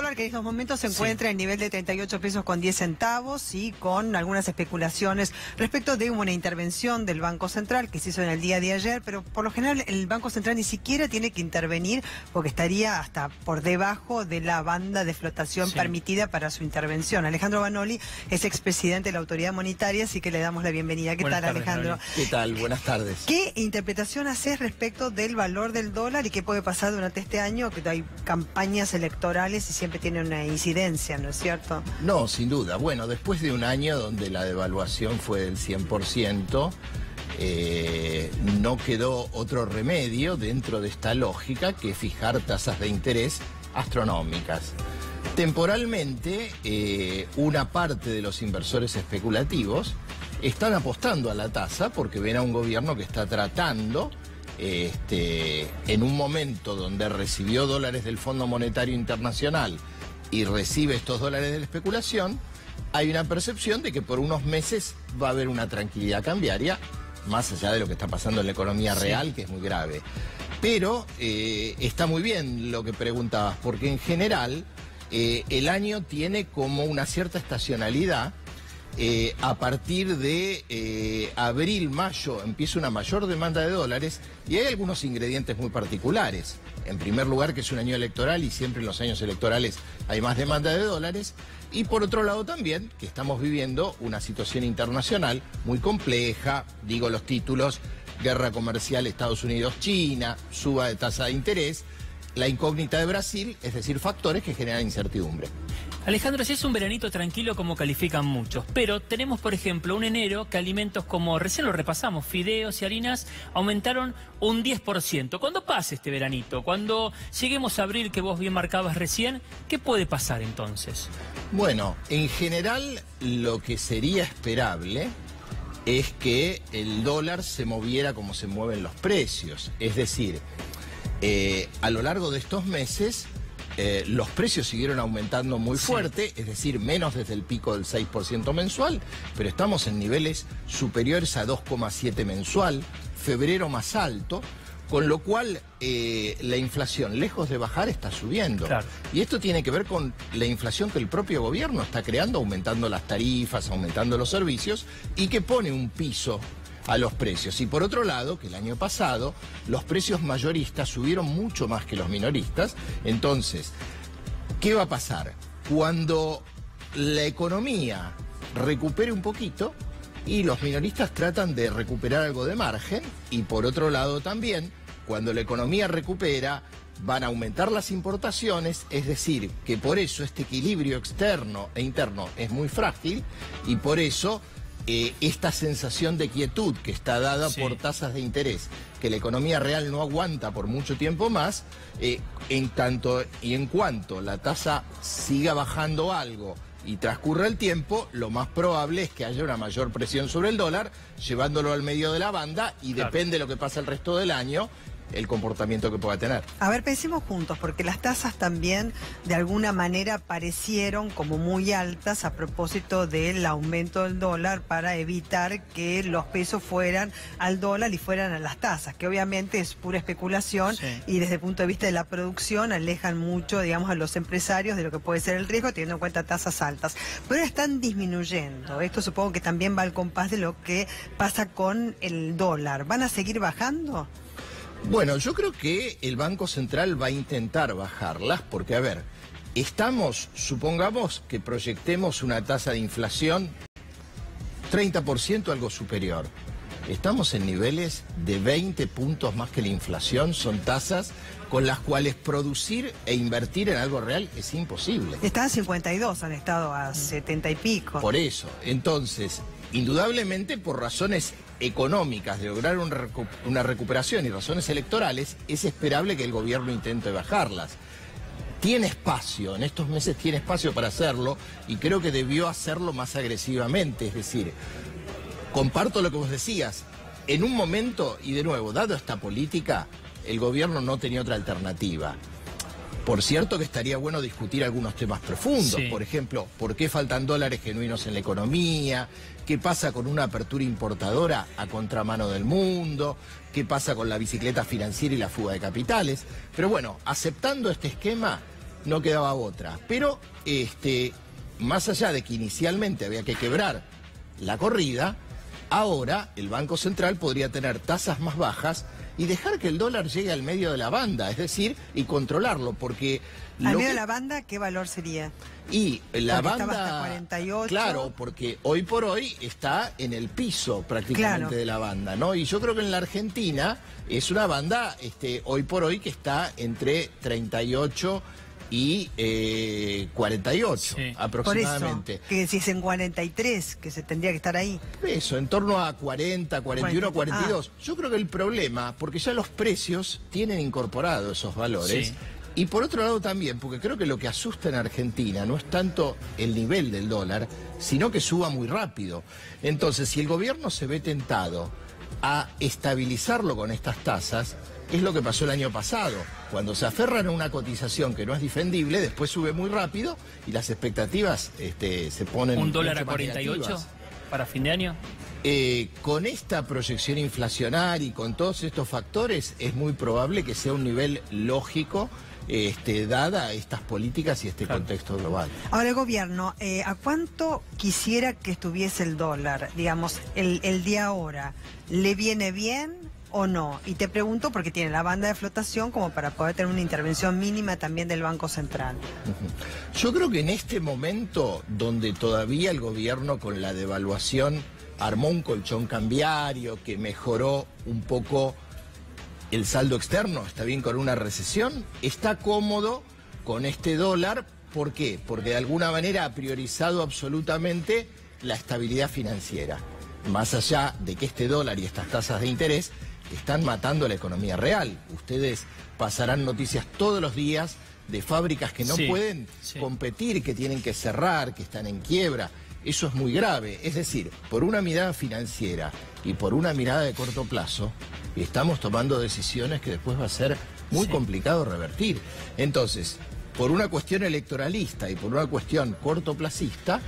dólar que en estos momentos se encuentra en nivel de 38 pesos con 10 centavos y con algunas especulaciones respecto de una intervención del Banco Central que se hizo en el día de ayer, pero por lo general el Banco Central ni siquiera tiene que intervenir porque estaría hasta por debajo de la banda de flotación permitida para su intervención. Alejandro Banoli es expresidente de la Autoridad Monetaria, así que le damos la bienvenida. ¿Qué tal, Alejandro? ¿Qué tal? Buenas tardes. ¿Qué interpretación haces respecto del valor del dólar y qué puede pasar durante este año? Que hay campañas electorales y siempre tiene una incidencia, ¿no es cierto? No, sin duda. Bueno, después de un año donde la devaluación fue del 100%, no quedó otro remedio dentro de esta lógica que fijar tasas de interés astronómicas. Temporalmente, una parte de los inversores especulativos están apostando a la tasa porque ven a un gobierno que está tratando, en un momento donde recibió dólares del Fondo Monetario Internacional y recibe estos dólares de la especulación, hay una percepción de que por unos meses va a haber una tranquilidad cambiaria, más allá de lo que está pasando en la economía real, que es muy grave. Pero está muy bien lo que preguntabas, porque en general el año tiene como una cierta estacionalidad. A partir de abril, mayo, empieza una mayor demanda de dólares y hay algunos ingredientes muy particulares. En primer lugar, que es un año electoral y siempre en los años electorales hay más demanda de dólares. Y por otro lado también, que estamos viviendo una situación internacional muy compleja, digo los títulos, guerra comercial Estados Unidos-China, suba de tasa de interés, la incógnita de Brasil, es decir, factores que generan incertidumbre. Alejandro, si es un veranito tranquilo como califican muchos, pero tenemos, por ejemplo, un enero que alimentos como, recién lo repasamos, fideos y harinas aumentaron un 10%. ¿Cuándo pase este veranito? Cuando lleguemos a abril, que vos bien marcabas recién, ¿qué puede pasar entonces? Bueno, en general lo que sería esperable es que el dólar se moviera como se mueven los precios. Es decir, a lo largo de estos meses los precios siguieron aumentando muy fuerte, es decir, menos desde el pico del 6% mensual, pero estamos en niveles superiores a 2,7 mensual, febrero más alto, con lo cual la inflación, lejos de bajar, está subiendo. Claro. Y esto tiene que ver con la inflación que el propio gobierno está creando, aumentando las tarifas, aumentando los servicios, y que pone un piso a los precios. Y por otro lado, que el año pasado los precios mayoristas subieron mucho más que los minoristas. Entonces, ¿qué va a pasar? Cuando la economía recupere un poquito y los minoristas tratan de recuperar algo de margen, y por otro lado también, cuando la economía recupera, van a aumentar las importaciones, es decir, que por eso este equilibrio externo e interno es muy frágil, y por eso esta sensación de quietud que está dada por tasas de interés, que la economía real no aguanta por mucho tiempo más, en tanto y en cuanto la tasa siga bajando algo y transcurra el tiempo, lo más probable es que haya una mayor presión sobre el dólar, llevándolo al medio de la banda, y depende de lo que pasa el resto del año, el comportamiento que pueda tener. A ver, pensemos juntos, porque las tasas también de alguna manera parecieron como muy altas a propósito del aumento del dólar para evitar que los pesos fueran al dólar y fueran a las tasas, que obviamente es pura especulación y desde el punto de vista de la producción alejan mucho, digamos, a los empresarios de lo que puede ser el riesgo teniendo en cuenta tasas altas. Pero están disminuyendo. Esto supongo que también va al compás de lo que pasa con el dólar. ¿Van a seguir bajando? Bueno, yo creo que el Banco Central va a intentar bajarlas porque, a ver, supongamos que proyectemos una tasa de inflación 30%, algo superior. Estamos en niveles de 20 puntos más que la inflación, son tasas con las cuales producir e invertir en algo real es imposible. Están a 52, han estado a 70 y pico. Por eso, entonces, indudablemente por razones económicas de lograr una recuperación y razones electorales, es esperable que el gobierno intente bajarlas. Tiene espacio, en estos meses tiene espacio para hacerlo, y creo que debió hacerlo más agresivamente. Es decir, comparto lo que vos decías, en un momento, y de nuevo, dado esta política, el gobierno no tenía otra alternativa. Por cierto que estaría bueno discutir algunos temas profundos, por ejemplo, ¿por qué faltan dólares genuinos en la economía? ¿Qué pasa con una apertura importadora a contramano del mundo? ¿Qué pasa con la bicicleta financiera y la fuga de capitales? Pero bueno, aceptando este esquema, no quedaba otra. Pero más allá de que inicialmente había que quebrar la corrida, ahora el Banco Central podría tener tasas más bajas y dejar que el dólar llegue al medio de la banda, es decir, y controlarlo, porque... ¿Al medio de la banda qué valor sería? Y la porque banda... estaba hasta 48. Claro, porque hoy por hoy está en el piso prácticamente de la banda, ¿no? Y yo creo que en la Argentina es una banda hoy por hoy que está entre 38 y 48 aproximadamente. Por eso, que si es en 43, que se tendría que estar ahí. Eso, en torno a 40, 41, 42. Yo creo que el problema, porque ya los precios tienen incorporados esos valores. Y por otro lado también, porque creo que lo que asusta en Argentina no es tanto el nivel del dólar, sino que suba muy rápido. Entonces, si el gobierno se ve tentado a estabilizarlo con estas tasas, es lo que pasó el año pasado. Cuando se aferran a una cotización que no es defendible, después sube muy rápido y las expectativas se ponen... ¿Un dólar a 48 para fin de año? Con esta proyección inflacionaria y con todos estos factores, es muy probable que sea un nivel lógico dada estas políticas y este contexto global. Ahora el gobierno, ¿a cuánto quisiera que estuviese el dólar? Digamos, el día ahora, ¿le viene bien o no? Y te pregunto porque tiene la banda de flotación como para poder tener una intervención mínima también del Banco Central. Yo creo que en este momento, donde todavía el gobierno con la devaluación armó un colchón cambiario que mejoró un poco el saldo externo, está bien con una recesión, está cómodo con este dólar. ¿Por qué? Porque de alguna manera ha priorizado absolutamente la estabilidad financiera. Más allá de que este dólar y estas tasas de interés están matando la economía real. Ustedes pasarán noticias todos los días de fábricas que no pueden competir, que tienen que cerrar, que están en quiebra. Eso es muy grave. Es decir, por una mirada financiera y por una mirada de corto plazo, estamos tomando decisiones que después va a ser muy complicado revertir. Entonces, por una cuestión electoralista y por una cuestión cortoplacista,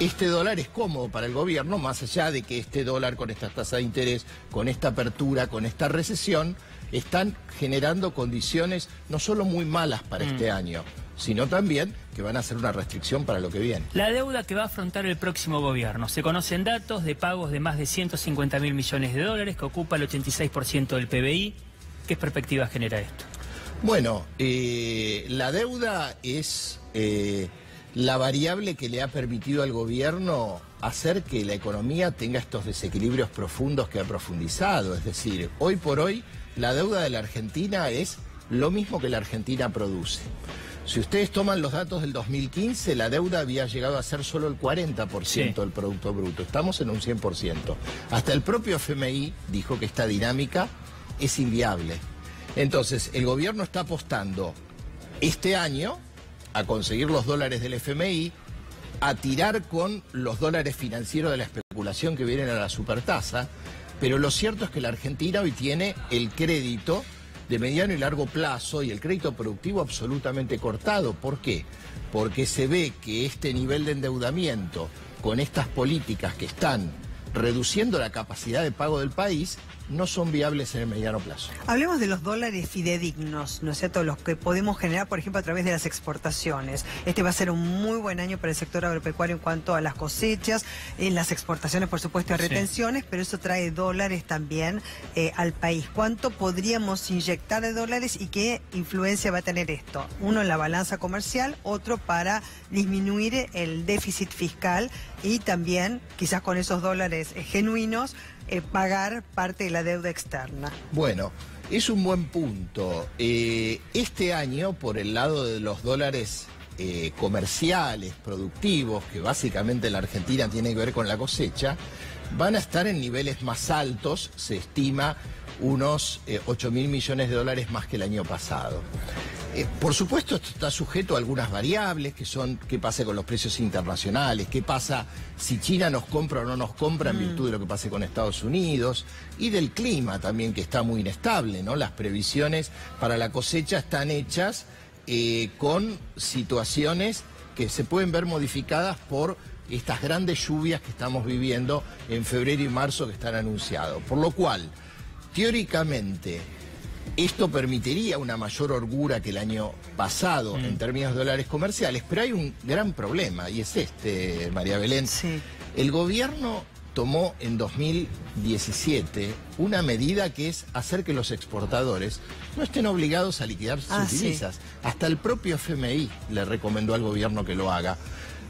este dólar es cómodo para el gobierno, más allá de que este dólar con estas tasas de interés, con esta apertura, con esta recesión, están generando condiciones no solo muy malas para este año, sino también que van a ser una restricción para lo que viene. La deuda que va a afrontar el próximo gobierno. Se conocen datos de pagos de más de 150.000 millones de dólares, que ocupa el 86% del PBI. ¿Qué perspectiva genera esto? Bueno, la deuda es la variable que le ha permitido al gobierno hacer que la economía tenga estos desequilibrios profundos que ha profundizado. Es decir, hoy por hoy la deuda de la Argentina es lo mismo que la Argentina produce. Si ustedes toman los datos del 2015, la deuda había llegado a ser solo el 40% del Producto Bruto. Estamos en un 100%. Hasta el propio FMI dijo que esta dinámica es inviable. Entonces, el gobierno está apostando este año a conseguir los dólares del FMI, a tirar con los dólares financieros de la especulación que vienen a la supertasa, pero lo cierto es que la Argentina hoy tiene el crédito de mediano y largo plazo y el crédito productivo absolutamente cortado. ¿Por qué? Porque se ve que este nivel de endeudamiento con estas políticas que están reduciendo la capacidad de pago del país no son viables en el mediano plazo. Hablemos de los dólares fidedignos, ¿no es cierto? Los que podemos generar, por ejemplo, a través de las exportaciones. Este va a ser un muy buen año para el sector agropecuario en cuanto a las cosechas, en las exportaciones, por supuesto, y retenciones, pero eso trae dólares también al país. ¿Cuánto podríamos inyectar de dólares y qué influencia va a tener esto? Uno en la balanza comercial, otro para disminuir el déficit fiscal y también, quizás con esos dólares genuinos, pagar parte de la deuda externa. Bueno, es un buen punto. Este año, por el lado de los dólares comerciales, productivos, que básicamente la Argentina tiene que ver con la cosecha, van a estar en niveles más altos, se estima unos 8.000 millones de dólares más que el año pasado. Por supuesto, esto está sujeto a algunas variables, que son qué pasa con los precios internacionales, qué pasa si China nos compra o no nos compra en virtud de lo que pase con Estados Unidos, y del clima también, que está muy inestable, ¿no? Las previsiones para la cosecha están hechas con situaciones que se pueden ver modificadas por estas grandes lluvias que estamos viviendo en febrero y marzo que están anunciados. Por lo cual, teóricamente, Esto permitiría una mayor holgura que el año pasado en términos de dólares comerciales, pero hay un gran problema, y es este, María Belén. Sí. El gobierno tomó en 2017 una medida que es hacer que los exportadores no estén obligados a liquidar sus divisas. Sí. Hasta el propio FMI le recomendó al gobierno que lo haga.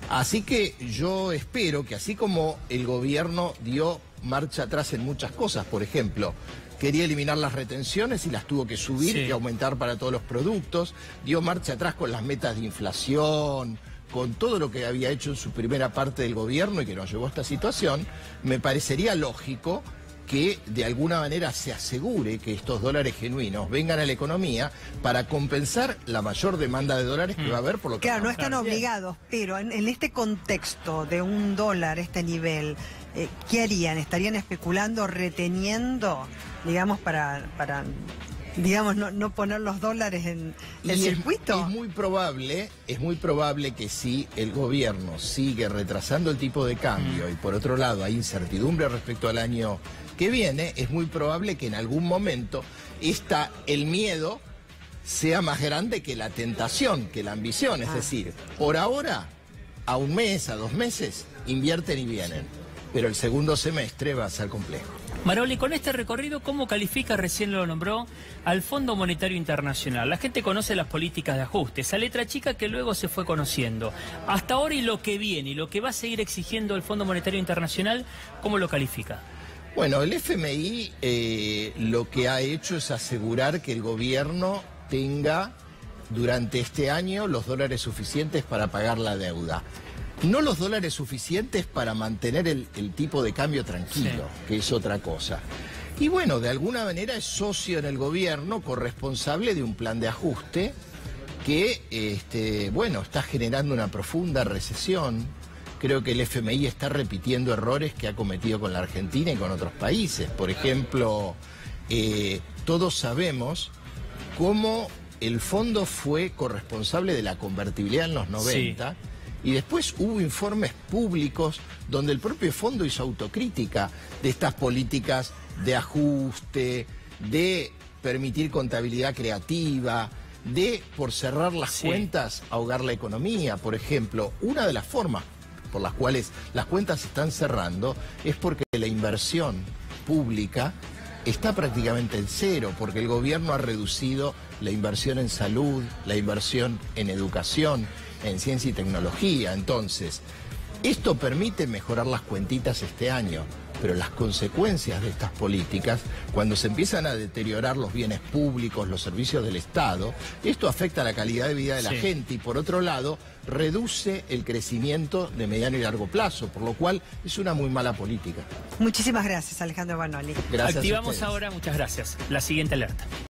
Así que yo espero que así como el gobierno dio marcha atrás en muchas cosas, por ejemplo, quería eliminar las retenciones y las tuvo que subir y aumentar para todos los productos, dio marcha atrás con las metas de inflación, con todo lo que había hecho en su primera parte del gobierno y que nos llevó a esta situación, me parecería lógico que de alguna manera se asegure que estos dólares genuinos vengan a la economía para compensar la mayor demanda de dólares que va a haber por lo que... Claro, no están obligados, pero en este contexto de un dólar, este nivel, ¿qué harían? ¿Estarían especulando, reteniendo, digamos, para digamos, no poner los dólares en el circuito? Es muy probable que si el gobierno sigue retrasando el tipo de cambio y por otro lado hay incertidumbre respecto al año que viene, es muy probable que en algún momento el miedo sea más grande que la tentación, que la ambición. Es decir, por ahora, a un mes, a 2 meses, invierten y vienen. Pero el segundo semestre va a ser complejo. Maroli, con este recorrido, ¿cómo califica, recién lo nombró, al Fondo Monetario Internacional? La gente conoce las políticas de ajuste, esa letra chica que luego se fue conociendo. Hasta ahora y lo que viene, y lo que va a seguir exigiendo el Fondo Monetario Internacional, ¿cómo lo califica? Bueno, el FMI lo que ha hecho es asegurar que el gobierno tenga durante este año los dólares suficientes para pagar la deuda. No los dólares suficientes para mantener el tipo de cambio tranquilo, que es otra cosa. Y bueno, de alguna manera es socio en el gobierno, corresponsable de un plan de ajuste que, bueno, está generando una profunda recesión. Creo que el FMI está repitiendo errores que ha cometido con la Argentina y con otros países. Por ejemplo, todos sabemos cómo el fondo fue corresponsable de la convertibilidad en los 90. Y después hubo informes públicos donde el propio fondo hizo autocrítica de estas políticas de ajuste, de permitir contabilidad creativa, de, por cerrar las cuentas, ahogar la economía. Por ejemplo, una de las formas por las cuales las cuentas se están cerrando es porque la inversión pública está prácticamente en cero, porque el gobierno ha reducido la inversión en salud, la inversión en educación, en ciencia y tecnología. Entonces, esto permite mejorar las cuentitas este año, pero las consecuencias de estas políticas, cuando se empiezan a deteriorar los bienes públicos, los servicios del Estado, esto afecta la calidad de vida de la gente y, por otro lado, reduce el crecimiento de mediano y largo plazo, por lo cual es una muy mala política. Muchísimas gracias, Alejandro Banoli. Gracias. Activamos ahora, muchas gracias, la siguiente alerta.